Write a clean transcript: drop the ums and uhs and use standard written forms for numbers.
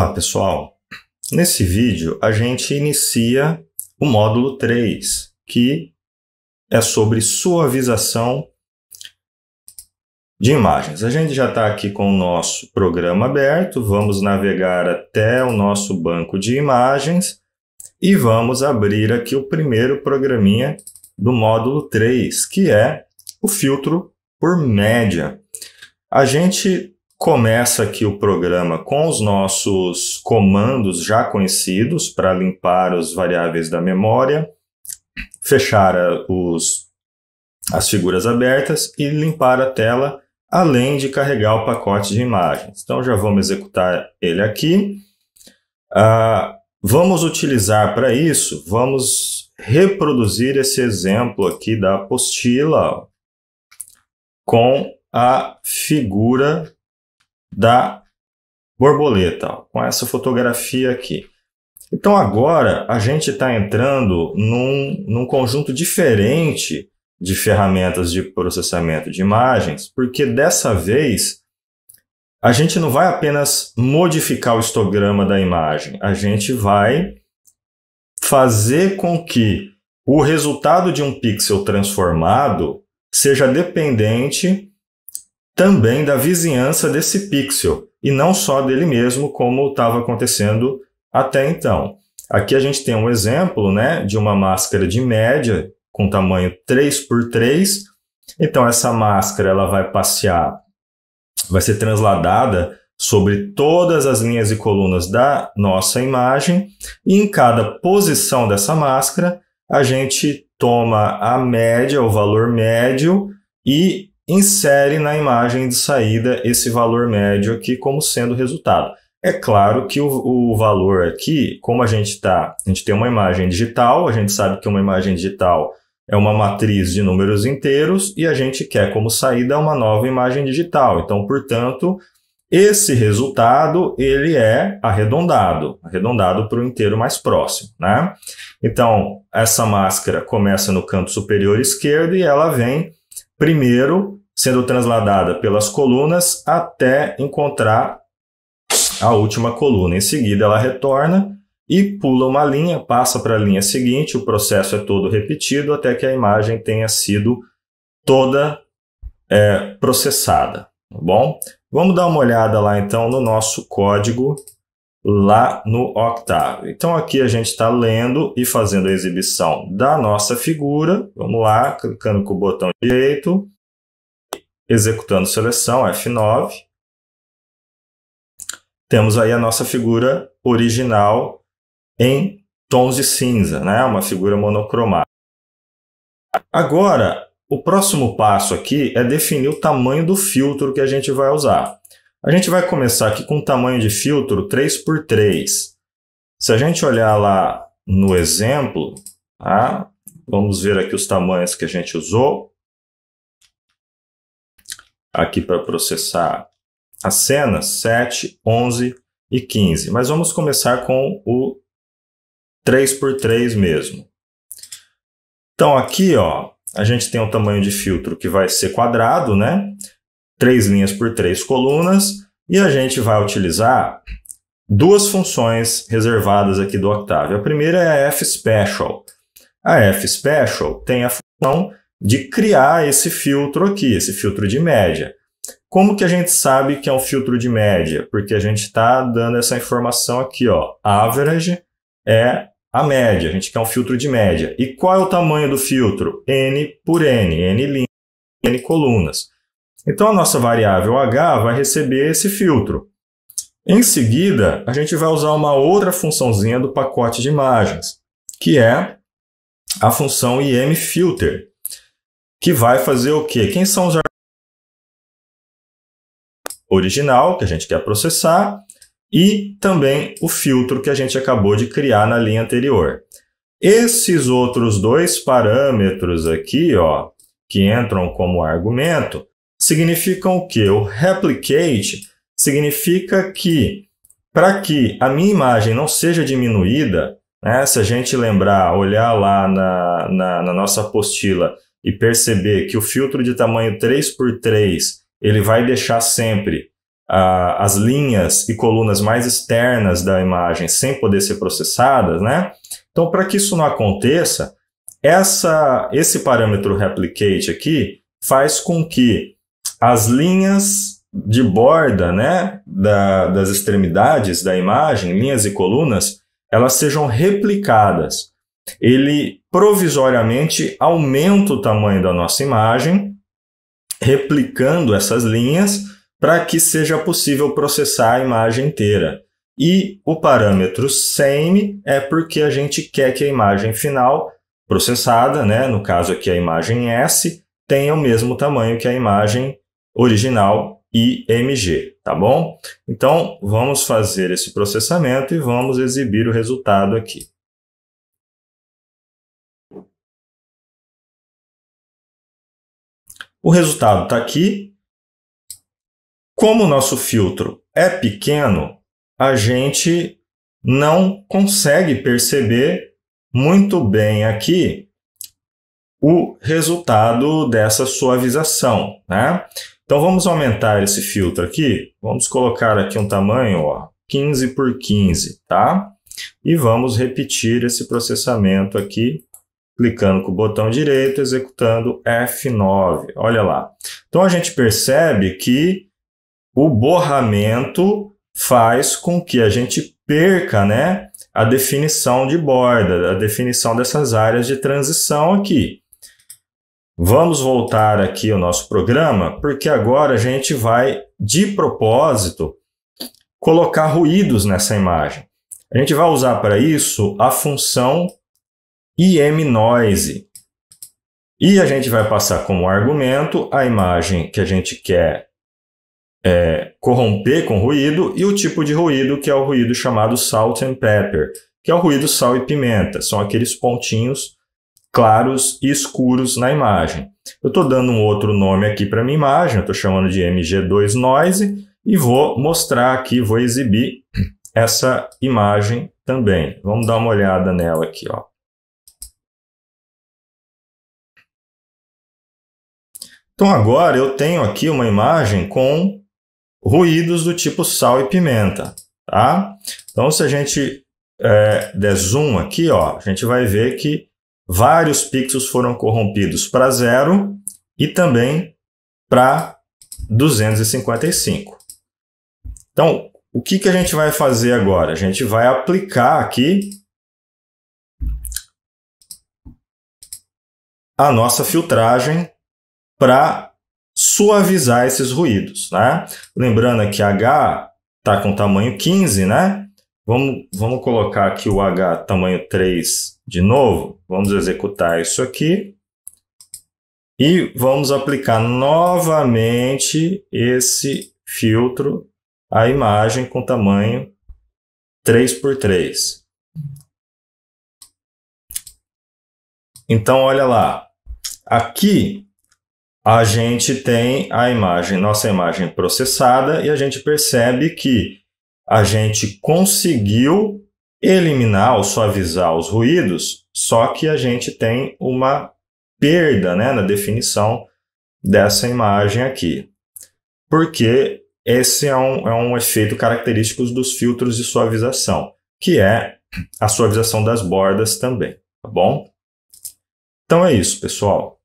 Olá, pessoal! Nesse vídeo, a gente inicia o módulo 3, que é sobre suavização de imagens. A gente já está aqui com o nosso programa aberto, vamos navegar até o nosso banco de imagens e vamos abrir aqui o primeiro programinha do módulo 3, que é o filtro por média. A gente começa aqui o programa com os nossos comandos já conhecidos para limpar as variáveis da memória, fechar as figuras abertas e limpar a tela, além de carregar o pacote de imagens. Então já vamos executar ele aqui. Vamos utilizar para isso, vamos reproduzir esse exemplo aqui da apostila com a figura da borboleta, ó, com essa fotografia aqui. Então agora a gente está entrando num conjunto diferente de ferramentas de processamento de imagens, porque dessa vez a gente não vai apenas modificar o histograma da imagem, a gente vai fazer com que o resultado de um pixel transformado seja dependente também da vizinhança desse pixel, e não só dele mesmo, como estava acontecendo até então. Aqui a gente tem um exemplo, né, de uma máscara de média com tamanho 3x3. Então essa máscara ela vai passear, vai ser transladada sobre todas as linhas e colunas da nossa imagem, e em cada posição dessa máscara a gente toma a média, o valor médio, e insere na imagem de saída esse valor médio aqui como sendo resultado. É claro que o valor aqui, como a gente tem uma imagem digital, a gente sabe que uma imagem digital é uma matriz de números inteiros e a gente quer como saída uma nova imagem digital. Então, portanto, esse resultado ele é arredondado para o inteiro mais próximo, né? Então, essa máscara começa no canto superior esquerdo e ela vem primeiro sendo transladada pelas colunas até encontrar a última coluna. Em seguida, ela retorna e pula uma linha, passa para a linha seguinte, o processo é todo repetido até que a imagem tenha sido toda processada, tá bom? Vamos dar uma olhada lá então no nosso código lá no Octave. Então aqui a gente está lendo e fazendo a exibição da nossa figura. Vamos lá, clicando com o botão direito, executando seleção, F9. Temos aí a nossa figura original em tons de cinza, né? Uma figura monocromática. Agora, o próximo passo aqui é definir o tamanho do filtro que a gente vai usar. A gente vai começar aqui com o tamanho de filtro 3x3. Se a gente olhar lá no exemplo, tá? Vamos ver aqui os tamanhos que a gente usou aqui para processar as cenas, 7, 11 e 15. Mas vamos começar com o 3x3 mesmo. Então aqui, ó, a gente tem um tamanho de filtro que vai ser quadrado, né? 3 linhas por 3 colunas, e a gente vai utilizar duas funções reservadas aqui do Octave. A primeira é a F-Special. A F-Special tem a função de criar esse filtro aqui, esse filtro de média. Como que a gente sabe que é um filtro de média? Porque a gente está dando essa informação aqui, ó. Average é a média, a gente quer um filtro de média. E qual é o tamanho do filtro? N por N, N linhas, N colunas. Então, a nossa variável H vai receber esse filtro. Em seguida, a gente vai usar uma outra funçãozinha do pacote de imagens, que é a função IMFilter, que vai fazer o quê? Quem são os original, que a gente quer processar, e também o filtro que a gente acabou de criar na linha anterior. Esses outros dois parâmetros aqui, ó, que entram como argumento, significam o quê? O replicate significa que, para que a minha imagem não seja diminuída, né, se a gente lembrar, olhar lá na nossa apostila e perceber que o filtro de tamanho 3x3 ele vai deixar sempre as linhas e colunas mais externas da imagem sem poder ser processadas, né? Então, para que isso não aconteça, esse parâmetro replicate aqui faz com que as linhas de borda, né, das extremidades da imagem, linhas e colunas, elas sejam replicadas. Ele provisoriamente aumenta o tamanho da nossa imagem, replicando essas linhas para que seja possível processar a imagem inteira. E o parâmetro same é porque a gente quer que a imagem final processada, né, no caso aqui a imagem S, tenha o mesmo tamanho que a imagem original IMG, tá bom? Então, vamos fazer esse processamento e vamos exibir o resultado aqui. O resultado está aqui. Como o nosso filtro é pequeno, a gente não consegue perceber muito bem aqui o resultado dessa suavização, né? Então, vamos aumentar esse filtro aqui. Vamos colocar aqui um tamanho, ó, 15 por 15, tá? E vamos repetir esse processamento aqui, clicando com o botão direito, executando F9. Olha lá. Então, a gente percebe que o borramento faz com que a gente perca, né, a definição de borda, a definição dessas áreas de transição aqui. Vamos voltar aqui ao nosso programa, porque agora a gente vai, de propósito, colocar ruídos nessa imagem. A gente vai usar para isso a função IMNoise. E a gente vai passar como argumento a imagem que a gente quer corromper com ruído e o tipo de ruído, que é o ruído chamado Salt and Pepper, que é o ruído sal e pimenta. São aqueles pontinhos claros e escuros na imagem. Eu estou dando um outro nome aqui para a minha imagem, eu estou chamando de MG2 Noise e vou mostrar aqui, vou exibir essa imagem também. Vamos dar uma olhada nela aqui, ó. Então agora eu tenho aqui uma imagem com ruídos do tipo sal e pimenta, tá? Então se a gente der zoom aqui, ó, a gente vai ver que vários pixels foram corrompidos para 0 e também para 255. Então, o que a gente vai fazer agora? A gente vai aplicar aqui a nossa filtragem para suavizar esses ruídos, né? Lembrando que H está com tamanho 15, né? Vamos colocar aqui o H tamanho 3 de novo. Vamos executar isso aqui. E vamos aplicar novamente esse filtro à imagem com tamanho 3 por 3. Então, olha lá. Aqui a gente tem a imagem, nossa imagem processada, e a gente percebe que a gente conseguiu eliminar ou suavizar os ruídos, só que a gente tem uma perda, né, na definição dessa imagem aqui. Porque esse é um efeito característico dos filtros de suavização, que é a suavização das bordas também, tá bom? Então é isso, pessoal.